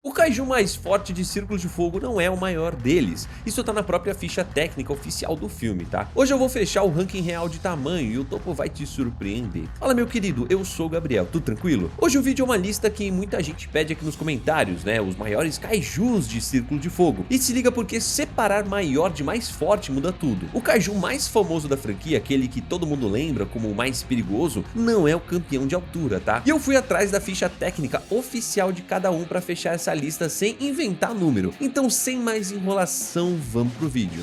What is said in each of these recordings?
O kaiju mais forte de Círculo de Fogo não é o maior deles, isso tá na própria ficha técnica oficial do filme, tá? Hoje eu vou fechar o ranking real de tamanho e o topo vai te surpreender. Fala meu querido, eu sou o Gabriel, tudo tranquilo? Hoje o vídeo é uma lista que muita gente pede aqui nos comentários, né? Os maiores kaijus de Círculo de Fogo. E se liga porque separar maior de mais forte muda tudo. O kaiju mais famoso da franquia, aquele que todo mundo lembra como o mais perigoso, não é o campeão de altura, tá? E eu fui atrás da ficha técnica oficial de cada um pra fechar essa lista sem inventar número. Então, sem mais enrolação, vamos pro vídeo.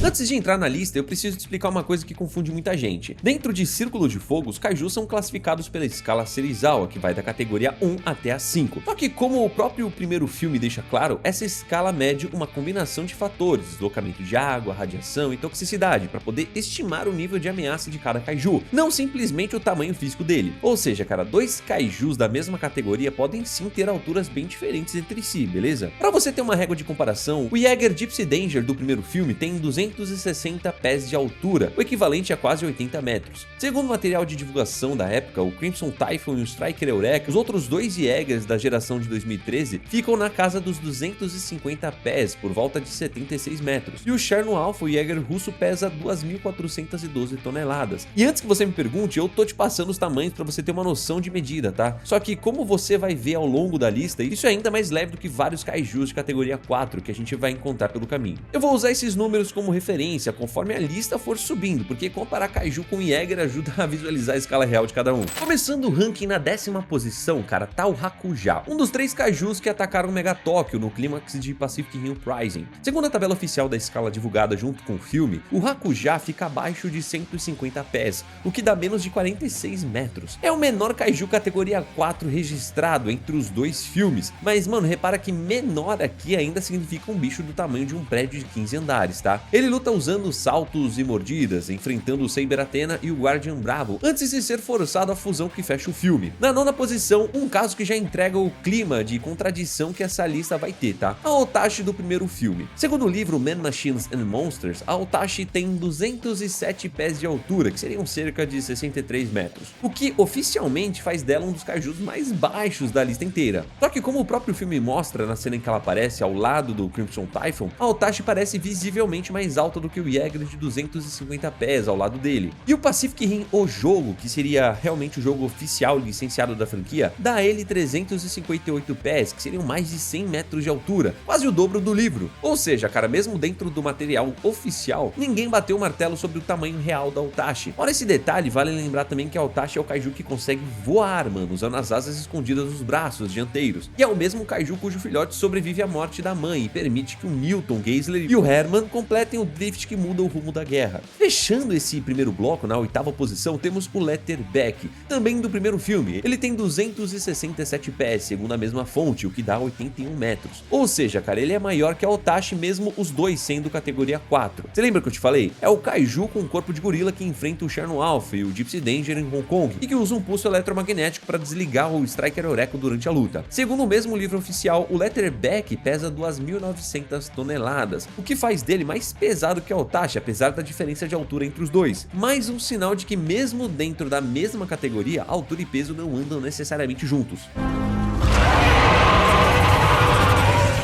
Antes de entrar na lista, eu preciso te explicar uma coisa que confunde muita gente. Dentro de Círculo de Fogo, os kaijus são classificados pela escala Serizawa, que vai da categoria 1 até a 5. Só que, como o próprio primeiro filme deixa claro, essa escala mede uma combinação de fatores, deslocamento de água, radiação e toxicidade, para poder estimar o nível de ameaça de cada kaiju, não simplesmente o tamanho físico dele. Ou seja, cara, dois kaijus da mesma categoria podem sim ter alturas bem diferentes entre si, beleza? Para você ter uma régua de comparação, o Jaeger Gypsy Danger do primeiro filme tem 260 pés de altura, o equivalente a quase 80 metros. Segundo o material de divulgação da época, o Crimson Typhoon e o Striker Eureka, os outros dois Jaegers da geração de 2013, ficam na casa dos 250 pés, por volta de 76 metros. E o Cherno Alpha, o Jaeger russo, pesa 2.412 toneladas. E antes que você me pergunte, eu tô te passando os tamanhos para você ter uma noção de medida, tá? Só que como você vai ver ao longo da lista, isso é ainda mais leve do que vários kaijus de categoria 4 que a gente vai encontrar pelo caminho. Eu vou usar esses números como referência conforme a lista for subindo, porque comparar kaiju com Jaeger ajuda a visualizar a escala real de cada um. Começando o ranking na 10ª posição, cara, tá o Hakuja, um dos 3 kaijus que atacaram Mega Tóquio no clímax de Pacific Rim Uprising. Segundo a tabela oficial da escala divulgada junto com o filme, o Hakuja fica abaixo de 150 pés, o que dá menos de 46 metros. É o menor kaiju categoria 4 registrado entre os dois filmes, mas mano, repara que menor aqui ainda significa um bicho do tamanho de um prédio de 15 andares, tá? Ele luta usando saltos e mordidas, enfrentando o Saber Athena e o Guardian Bravo, antes de ser forçado à fusão que fecha o filme. Na 9ª posição, um caso que já entrega o clima de contradição que essa lista vai ter, tá? A Otashi do primeiro filme. Segundo o livro Man, Machines and Monsters, a Otashi tem 207 pés de altura, que seriam cerca de 63 metros, o que oficialmente faz dela um dos kaijus mais baixos da lista inteira. Só que como o próprio filme mostra na cena em que ela aparece ao lado do Crimson Typhoon, a Otashi parece visivelmente mais alta do que o Jaeger de 250 pés ao lado dele. E o Pacific Rim, o jogo, que seria realmente o jogo oficial licenciado da franquia, dá a ele 358 pés, que seriam mais de 100 metros de altura, quase o dobro do livro. Ou seja, cara, mesmo dentro do material oficial, ninguém bateu o martelo sobre o tamanho real da Otashi. Fora esse detalhe, vale lembrar também que a Otashi é o kaiju que consegue voar, mano, usando as asas escondidas dos braços dianteiros. E é o mesmo kaiju cujo filhote sobrevive à morte da mãe e permite que o Milton, Geisler e o Herman completem o drift que muda o rumo da guerra. Fechando esse primeiro bloco, na 8ª posição, temos o Letterback, também do primeiro filme. Ele tem 267 pés, segundo a mesma fonte, o que dá 81 metros. Ou seja, cara, ele é maior que a Otashi, mesmo os dois sendo categoria 4. Você lembra que eu te falei? É o kaiju com corpo de gorila que enfrenta o Cherno Alpha e o Gypsy Danger em Hong Kong, e que usa um pulso eletromagnético para desligar o Striker Eureka durante a luta. Segundo o mesmo livro oficial, o Letterback pesa 2.900 toneladas, o que faz dele mais pesado que a Otashi, apesar da diferença de altura entre os dois. Mais um sinal de que mesmo dentro da mesma categoria, altura e peso não andam necessariamente juntos.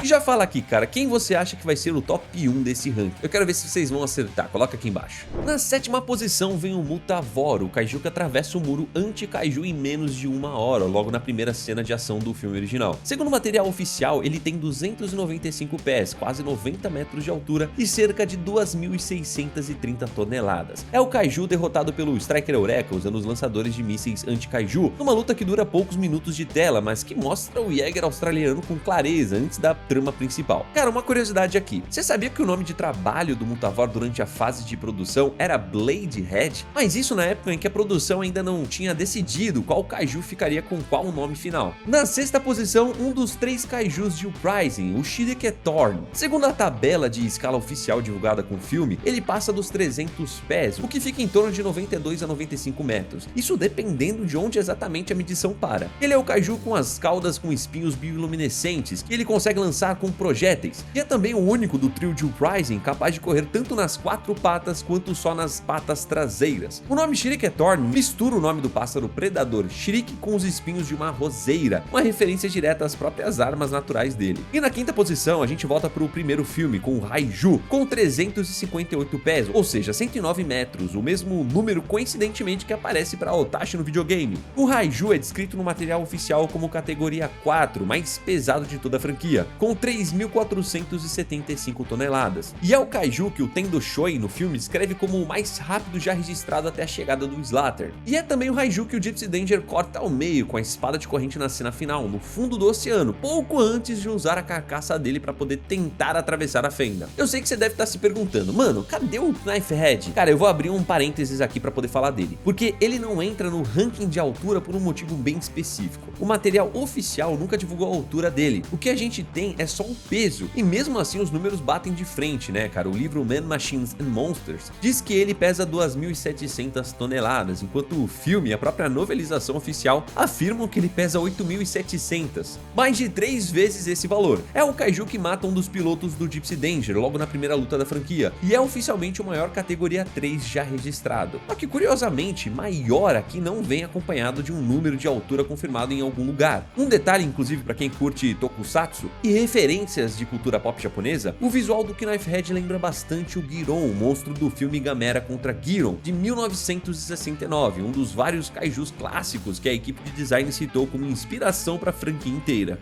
Já fala aqui, cara, quem você acha que vai ser o top 1 desse ranking? Eu quero ver se vocês vão acertar, coloca aqui embaixo. Na 7ª posição vem o Mutavor, o kaiju que atravessa o muro anti-kaiju em menos de 1 hora, logo na primeira cena de ação do filme original. Segundo o material oficial, ele tem 295 pés, quase 90 metros de altura e cerca de 2.630 toneladas. É o kaiju derrotado pelo Striker Eureka usando os lançadores de mísseis anti-kaiju, numa luta que dura poucos minutos de tela, mas que mostra o Jaeger australiano com clareza antes da trama principal. Cara, uma curiosidade aqui, você sabia que o nome de trabalho do Mutavor durante a fase de produção era Blade Head? Mas isso na época em que a produção ainda não tinha decidido qual kaiju ficaria com qual nome final. Na 6ª posição, um dos 3 kaijus de Uprising, o Shiriketorn. Segundo a tabela de escala oficial divulgada com o filme, ele passa dos 300 pés, o que fica em torno de 92 a 95 metros. Isso dependendo de onde exatamente a medição para. Ele é o kaiju com as caudas com espinhos bioluminescentes, que ele consegue lançar lançar com projéteis, e é também o único do trio de Uprising capaz de correr tanto nas 4 patas quanto só nas patas traseiras. O nome Shriketorn mistura o nome do pássaro predador Shrik com os espinhos de uma roseira, uma referência direta às próprias armas naturais dele. E na quinta posição a gente volta para o primeiro filme com o Raiju, com 358 pés, ou seja, 109 metros, o mesmo número coincidentemente que aparece para Otashi no videogame. O Raiju é descrito no material oficial como categoria 4, mais pesado de toda a franquia, com 3.475 toneladas. E é o Kaiju que o Tendo Shoei no filme descreve como o mais rápido já registrado até a chegada do Slater. E é também o Raiju que o Gypsy Danger corta ao meio com a espada de corrente na cena final, no fundo do oceano, pouco antes de usar a carcaça dele para poder tentar atravessar a fenda. Eu sei que você deve estar se perguntando, mano, cadê o Knifehead? Cara, eu vou abrir um parênteses aqui para poder falar dele, porque ele não entra no ranking de altura por um motivo bem específico. O material oficial nunca divulgou a altura dele, o que a gente tem é só o peso, e mesmo assim os números batem de frente, né, cara? O livro Man, Machines and Monsters diz que ele pesa 2.700 toneladas, enquanto o filme e a própria novelização oficial afirmam que ele pesa 8.700, mais de 3 vezes esse valor. É o Kaiju que mata um dos pilotos do Gypsy Danger logo na primeira luta da franquia, e é oficialmente o maior categoria 3 já registrado. Só que curiosamente, maior aqui não vem acompanhado de um número de altura confirmado em algum lugar. Um detalhe, inclusive, para quem curte tokusatsu e referências de cultura pop japonesa, o visual do Knifehead lembra bastante o Giron, o monstro do filme Gamera contra Giron, de 1969, um dos vários kaijus clássicos que a equipe de design citou como inspiração para a franquia inteira.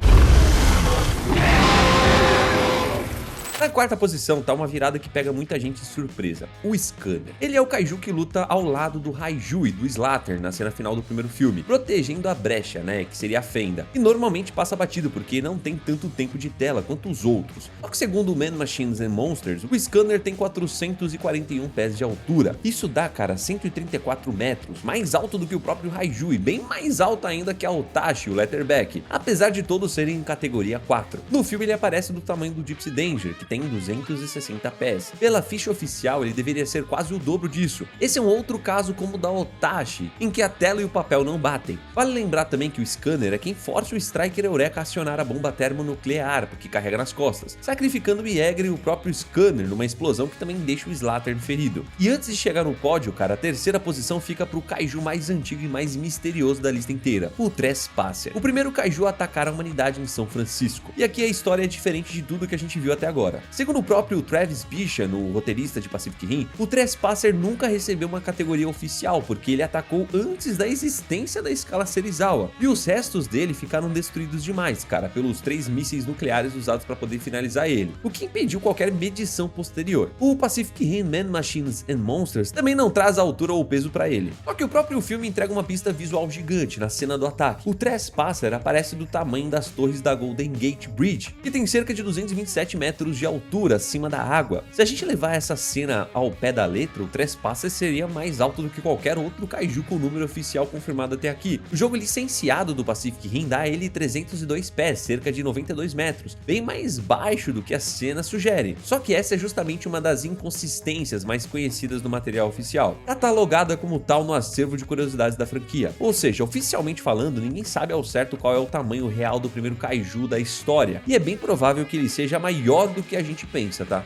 Na quarta posição tá uma virada que pega muita gente de surpresa, o Scanner. Ele é o Kaiju que luta ao lado do Raiju e do Slater na cena final do primeiro filme, protegendo a brecha, né, que seria a fenda, e normalmente passa batido porque não tem tanto tempo de tela quanto os outros. Só que segundo o Man, Machines and Monsters, o Scanner tem 441 pés de altura. Isso dá, cara, 134 metros, mais alto do que o próprio Raiju e bem mais alto ainda que a Otashi e o Letterback, apesar de todos serem em categoria 4. No filme ele aparece do tamanho do Gypsy Danger, que tem 260 pés. Pela ficha oficial, ele deveria ser quase o dobro disso. Esse é um outro caso como o da Otashi, em que a tela e o papel não batem. Vale lembrar também que o Scanner é quem força o Striker Eureka a acionar a bomba termonuclear, que carrega nas costas, sacrificando o Yeager e o próprio Scanner numa explosão que também deixa o Slater ferido. E antes de chegar no pódio, cara, a terceira posição fica pro Kaiju mais antigo e mais misterioso da lista inteira, o Trespasser. O primeiro Kaiju a atacar a humanidade em São Francisco. E aqui a história é diferente de tudo que a gente viu até agora. Segundo o próprio Travis Bicham, o roteirista de Pacific Rim, o Trespasser nunca recebeu uma categoria oficial porque ele atacou antes da existência da escala Serizawa, e os restos dele ficaram destruídos demais, cara, pelos 3 mísseis nucleares usados para poder finalizar ele, o que impediu qualquer medição posterior. O Pacific Rim Man, Machines and Monsters também não traz a altura ou peso para ele, só que o próprio filme entrega uma pista visual gigante na cena do ataque. O Trespasser aparece do tamanho das torres da Golden Gate Bridge, que tem cerca de 227 metros de altura acima da água. Se a gente levar essa cena ao pé da letra, o Trespasser seria mais alto do que qualquer outro Kaiju com o número oficial confirmado até aqui. O jogo licenciado do Pacific Rim dá a ele 302 pés, cerca de 92 metros, bem mais baixo do que a cena sugere. Só que essa é justamente uma das inconsistências mais conhecidas do material oficial, catalogada como tal no acervo de curiosidades da franquia. Ou seja, oficialmente falando, ninguém sabe ao certo qual é o tamanho real do primeiro Kaiju da história, e é bem provável que ele seja maior do que a gente pensa, tá?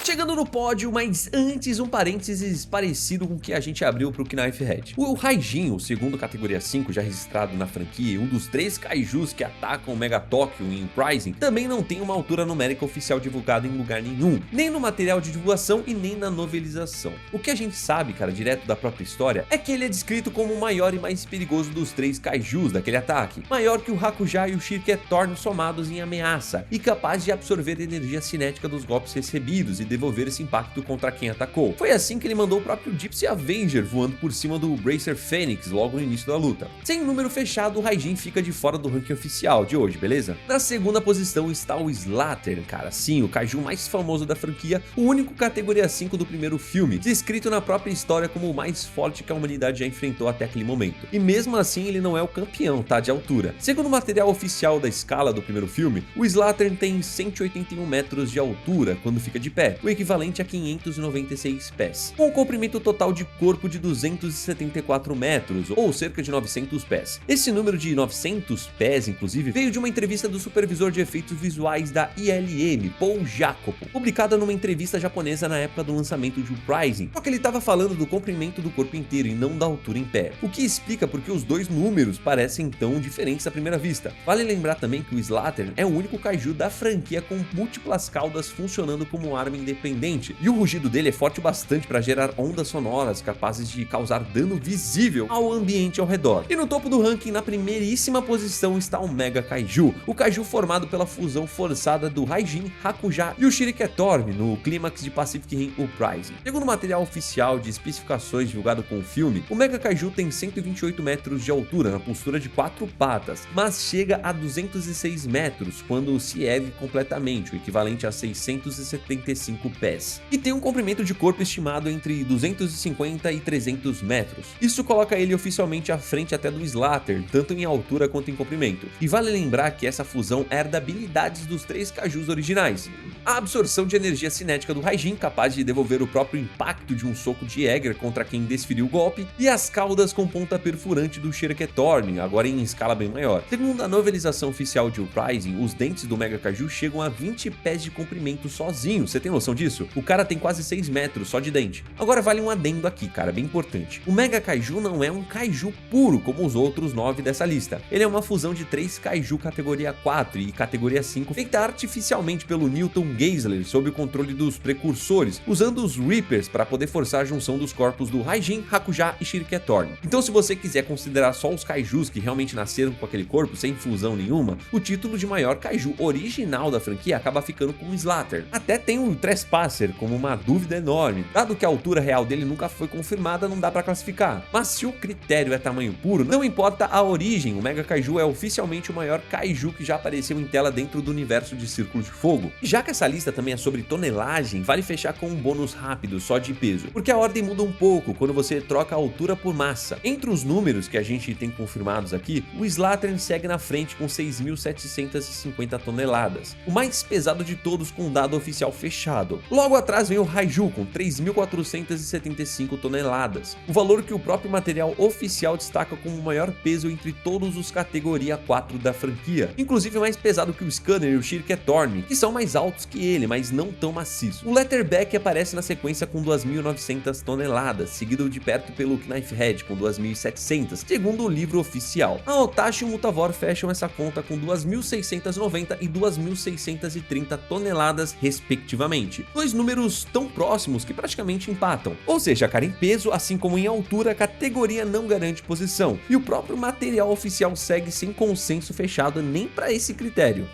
Chegando no pódio, mas antes um parênteses parecido com o que a gente abriu pro Knifehead. O Raijin, o segundo categoria 5 já registrado na franquia, um dos 3 kaijus que atacam o Mega Tóquio em Uprising, também não tem uma altura numérica oficial divulgada em lugar nenhum, nem no material de divulgação e nem na novelização. O que a gente sabe, cara, direto da própria história, é que ele é descrito como o maior e mais perigoso dos 3 kaijus daquele ataque, maior que o Hakuja e o Shriketorn somados em ameaça, e capaz de absorver a energia cinética dos golpes recebidos e devolver esse impacto contra quem atacou. Foi assim que ele mandou o próprio Gypsy Avenger voando por cima do Bracer Phoenix logo no início da luta. Sem número fechado, o Raijin fica de fora do ranking oficial de hoje, beleza? Na segunda posição está o Slater, cara, sim, o kaiju mais famoso da franquia, o único categoria 5 do primeiro filme, descrito na própria história como o mais forte que a humanidade já enfrentou até aquele momento. E mesmo assim ele não é o campeão, tá, de altura. Segundo o material oficial da escala do primeiro filme, o Slater tem 181 metros de altura quando fica de pé, o equivalente equivalente a 596 pés, com um comprimento total de corpo de 274 metros, ou cerca de 900 pés. Esse número de 900 pés, inclusive, veio de uma entrevista do supervisor de efeitos visuais da ILM, Paul Jacopo, publicada numa entrevista japonesa na época do lançamento de Uprising, só que ele estava falando do comprimento do corpo inteiro e não da altura em pé, o que explica porque os dois números parecem tão diferentes à primeira vista. Vale lembrar também que o Slattern é o único kaiju da franquia com múltiplas caudas funcionando como arma independente, e o rugido dele é forte o bastante para gerar ondas sonoras capazes de causar dano visível ao ambiente ao redor. E no topo do ranking, na primeiríssima posição, está o Mega Kaiju, o kaiju formado pela fusão forçada do Raijin, Hakuja e o Shiriketorn no clímax de Pacific Rim Uprising. Segundo o material oficial de especificações divulgado com o filme, o Mega Kaiju tem 128 metros de altura na postura de 4 patas, mas chega a 206 metros quando se ergue completamente, o equivalente a 675 pés, e tem um comprimento de corpo estimado entre 250 e 300 metros. Isso coloca ele oficialmente à frente até do Slattern, tanto em altura quanto em comprimento. E vale lembrar que essa fusão herda habilidades dos 3 kaijus originais: a absorção de energia cinética do Raijin, capaz de devolver o próprio impacto de um soco de Jäger contra quem desferiu o golpe, e as caudas com ponta perfurante do Shiriketorn, agora em escala bem maior. Segundo a novelização oficial de Uprising, os dentes do Mega Kaiju chegam a 20 pés de comprimento sozinho. Você tem noção disso? O cara tem quase 6 metros só de dente. Agora vale um adendo aqui, cara, bem importante. O Mega Kaiju não é um kaiju puro como os outros 9 dessa lista. Ele é uma fusão de 3 kaiju categoria 4 e categoria 5, feita artificialmente pelo Newton Geisler sob o controle dos precursores, usando os Reapers para poder forçar a junção dos corpos do Raijin, Hakuja e Shiriketorn. Então, se você quiser considerar só os kaijus que realmente nasceram com aquele corpo sem fusão nenhuma, o título de maior kaiju original da franquia acaba ficando com o Slattern. Até tem o Trespasser como uma dúvida enorme, dado que a altura real dele nunca foi confirmada, não dá para classificar. Mas se o critério é tamanho puro, não importa a origem, o Mega Kaiju é oficialmente o maior kaiju que já apareceu em tela dentro do universo de Círculo de Fogo. E já que essa lista também é sobre tonelagem, vale fechar com um bônus rápido só de peso, porque a ordem muda um pouco quando você troca a altura por massa. Entre os números que a gente tem confirmados aqui, o Slattern segue na frente com 6.750 toneladas, o mais pesado de todos com dado oficial fechado. Logo atrás vem o Raiju com 3.475 toneladas, o valor que o próprio material oficial destaca como o maior peso entre todos os categoria 4 da franquia, inclusive mais pesado que o Scanner e o Shiriketorn, que são mais altos que ele, mas não tão maciços. O Letterback aparece na sequência com 2.900 toneladas, seguido de perto pelo Knifehead com 2.700, segundo o livro oficial. A Otashi e o Mutavor fecham essa conta com 2.690 e 2.630 toneladas respectivamente, dois números tão próximos que praticamente empatam. Ou seja, cara, em peso, assim como em altura, a categoria não garante posição, e o próprio material oficial segue sem consenso fechado nem para esse critério.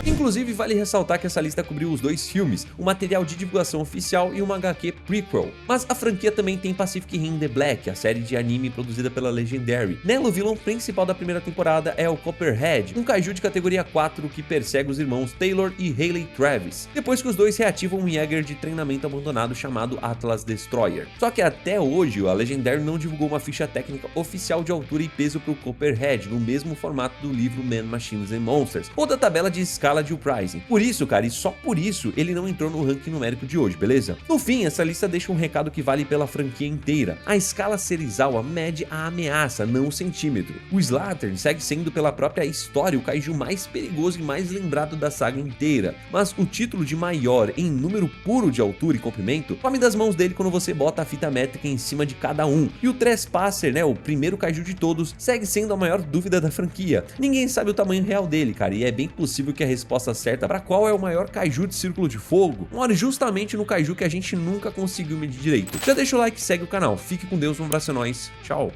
Inclusive, vale ressaltar que essa lista cobriu os 2 filmes, o material de divulgação oficial e uma HQ prequel. Mas a franquia também tem Pacific Rim The Black, a série de anime produzida pela Legendary. Nela, o vilão principal da primeira temporada é o Copperhead, um kaiju de categoria 4 que persegue os irmãos Taylor e Hayley Travis, depois que os dois reativam um Jäger de treinamento abandonado chamado Atlas Destroyer. Só que até hoje, a Legendary não divulgou uma ficha técnica oficial de altura e peso para o Copperhead, no mesmo formato do livro Man, Machines and Monsters, ou da tabela de escala de Uprising. Por isso, cara, e só por isso, ele não entrou no ranking numérico de hoje, beleza? No fim, essa lista deixa um recado que vale pela franquia inteira. A escala Serizawa mede a ameaça, não o centímetro. O Slattern segue sendo, pela própria história, o kaiju mais perigoso e mais lembrado da saga inteira, mas o título de maior em número puro de altura e comprimento some das mãos dele quando você bota a fita métrica em cima de cada um. E o Trespasser, né, o primeiro kaiju de todos, segue sendo a maior dúvida da franquia. Ninguém sabe o tamanho real dele, cara, e é bem possível que a resposta certa para qual é o maior kaiju de Círculo de Fogo mora justamente no kaiju que a gente nunca conseguiu medir direito. Já deixa o like e segue o canal. Fique com Deus, um abraço a nós. Tchau.